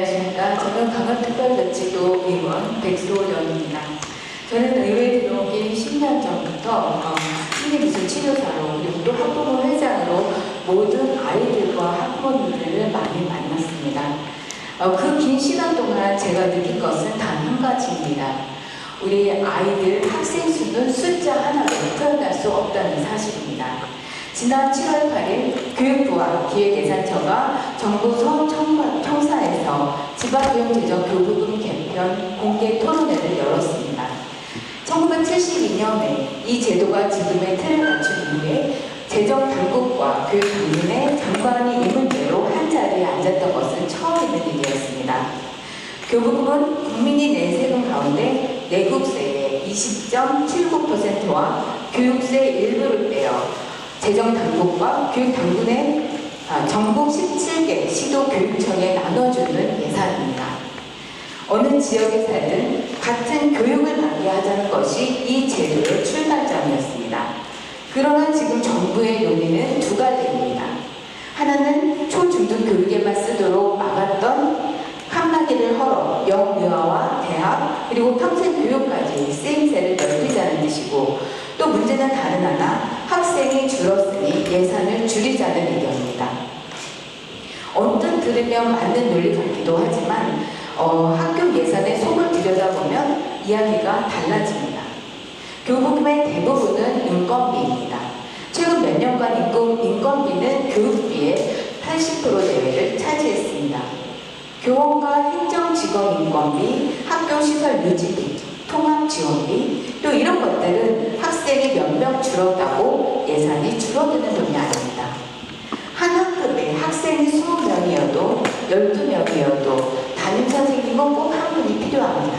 안녕하십니까. 저는 강원특별자치도 의원 백소연입니다. 저는 의회에 들어오기 10년 전부터 심리미술치료사로 그리고 또 학부모 회장으로 모든 아이들과 학부모님들을 많이 만났습니다. 그 긴 시간 동안 제가 느낀 것은 단 한 가지입니다. 우리 아이들 학생 수는 숫자 하나로 표현할 수 없다는 사실입니다. 지난 7월 8일 교육부와 기획예산처가 정부 청사에서 지방교육재정교부금 개편 공개 토론회를 열었습니다. 1972년에 이 제도가 지금의 틀을 갖춘 이후에 재정당국과 교육부문의 장관이 이 문제로 한자리에 앉았던 것은 처음 있는 일이었습니다. 교부금은 국민이 낸 세금 가운데 내국세의 20.79%와 교육세 일부를 빼어 재정당국과 교육당국의 전국 17개 시도교육청에 나눠주는 예산입니다. 어느 지역에 살든 같은 교육을 받게 하자는 것이 이 제도의 출발점이었습니다. 그러나 지금 정부의 논의는 두 가지입니다. 하나는 초중등 교육에만 쓰도록 막았던 칸막이를 헐어 영유아와 대학 그리고 평생교육까지 쓰임새를 넓히자는 뜻이고, 또 문제는 다른 하나, 학생이 줄었으니 예산을 줄이자는 의견입니다. 언뜻 들으면 맞는 논리 같기도 하지만 학교 예산에 속을 들여다보면 이야기가 달라집니다. 교부금의 대부분은 인건비입니다. 최근 몇 년간 인건비는 교육비의 80% 내외를 차지했습니다. 교원과 행정직원 인건비, 학교시설 유지비, 통합지원비, 또 이런 것들은 학생이 몇 명 줄었다고 예산이 줄어드는 돈이 아닙니다. 한 학급에 학생이 20명이어도 12명이어도 담임선생님은 꼭 한 분이 필요합니다.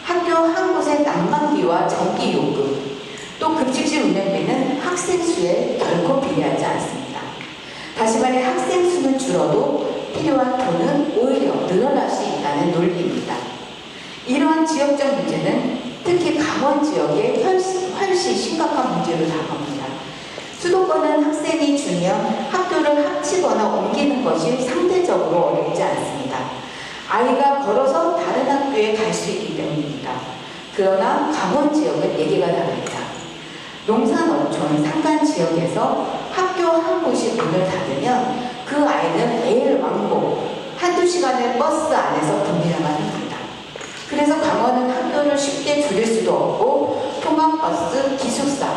학교 한 곳의 난방비와 전기요금, 또 급식실 운영비는 학생 수에 결코 비례하지 않습니다. 다시 말해 학생 수는 줄어도 필요한 돈은 오히려 늘어날 수 있다는 논리입니다. 이러한 지역적 문제는 특히 강원 지역에 훨씬 심각한 문제로 다가옵니다. 수도권은 학생이 줄면 학교를 합치거나 옮기는 것이 상대적으로 어렵지 않습니다. 아이가 걸어서 다른 학교에 갈 수 있기 때문입니다. 그러나 강원 지역은 얘기가 다릅니다. 농산, 어촌, 산간 지역에서 학교 한 곳이 문을 닫으면 그 아이는 매일 왕복 한두 시간을 버스 안에서 보내야만 합니다. 그래서 강원은 학교를 쉽게 줄일 수도 없고 통학버스, 기숙사,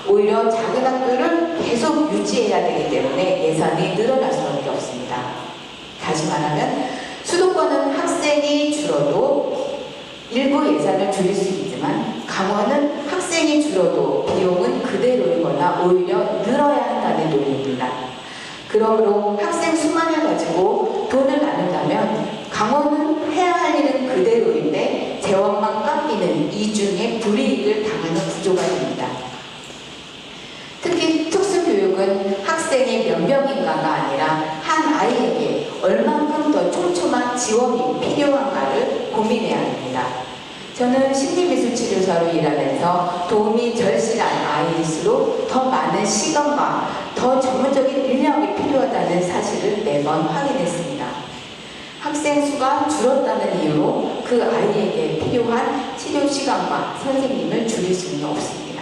오히려 작은 학교를 계속 유지해야 되기 때문에 예산이 늘어날 수밖에 없습니다. 다시 말하면 수도권은 학생이 줄어도 일부 예산을 줄일 수 있지만 강원은 학생이 줄어도 비용은 그대로이거나 오히려 늘어야 한다는 논리입니다. 그러므로 학생 수만을 가지고 돈을 나눈다면 강원은 해야 할 일은 그대로인데 재원만 깎이는 이중의 불이익을 당하는 구조가 됩니다. 특히 특수교육은 학생이 몇 명인가가 아니라 한 아이에게 얼만큼 더 촘촘한 지원이 필요한가를 고민해야 합니다. 저는 심리미술치료사로 일하면서 도움이 절실한 아이일수록 더 많은 시간과 더 전문적인 인력이 필요하다는 사실을 매번 확인했습니다. 학생 수가 줄었다는 이유로 그 아이에게 필요한 치료 시간과 선생님을 줄일 수는 없습니다.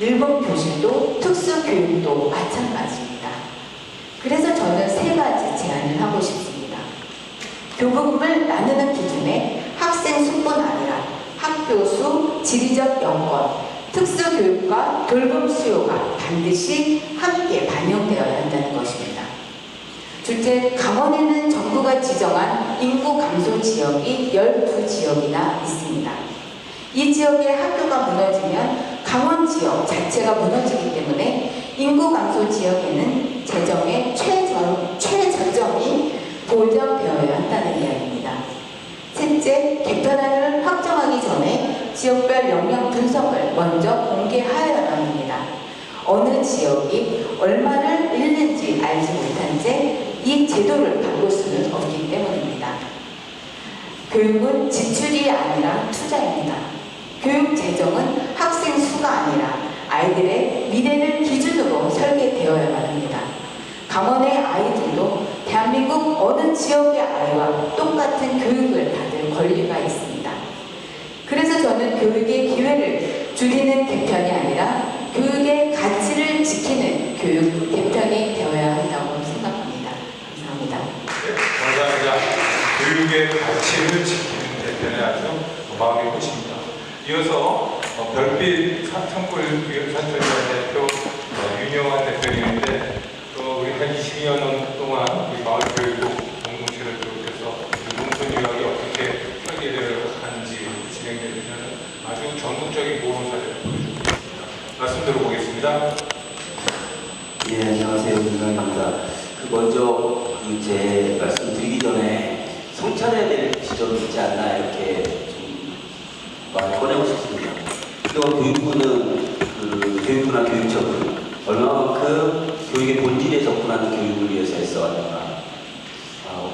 일본 교실도 특수교육도 마찬가지입니다. 그래서 저는 세 가지 제안을 하고 싶습니다. 교부금을 나누는 기준에 학생 수뿐 아니라 학교 수, 지리적 여건, 특수교육과 돌봄 수요가 반드시 함께 반영되어야 한다는 것입니다. 둘째, 강원에는 정부가 지정한 인구 감소 지역이 12지역이나 있습니다. 이 지역의 학교가 무너지면 강원 지역 자체가 무너지기 때문에 인구 감소 지역에는 재정의 최저점이 보장되어야 한다는 이야기입니다. 셋째, 개편안을 확정하기 전에 지역별 역량 분석을 먼저 공개하여야 합니다. 어느 지역이 얼마를 잃는지 알지 못한 채 이 제도를 바꿀 수는 없기 때문입니다. 교육은 지출이 아니라 투자입니다. 교육 재정은 학생 수가 아니라 아이들의 미래를 기준으로 설계되어야만 합니다. 강원의 아이들도 대학 대한민국 어느 지역의 아이와 똑같은 교육을 받을 권리가 있습니다. 그래서 저는 교육의 기회를 줄이는 개편이 아니라 교육의 가치를 지키는 교육 개편이 되어야 한다고 생각합니다. 감사합니다. 네, 감사합니다. 교육의 가치를 지키는 개편에 아주 마음이 꽂힙니다. 이어서 별빛 창골사천위원 대표 윤영환 대표님인데 우리 한 22년 동안 우리 마을교육국 공동체를 비롯해서 농촌 유학이 어떻게 설계를 하는지 진행되는 아주 전국적인 모험사를 보여주고 있습니다. 말씀 들어보겠습니다. 예, 안녕하세요. 윤영입니다. 먼저 제 말씀 드리기 전에 성찰해야 될 지점이 있지 않나 이렇게 좀 말을 꺼내고 싶습니다. 그동안 교육부나 교육청은 얼마만큼 교육의 본질에 접근하는 교육을 위해서 애써왔는가.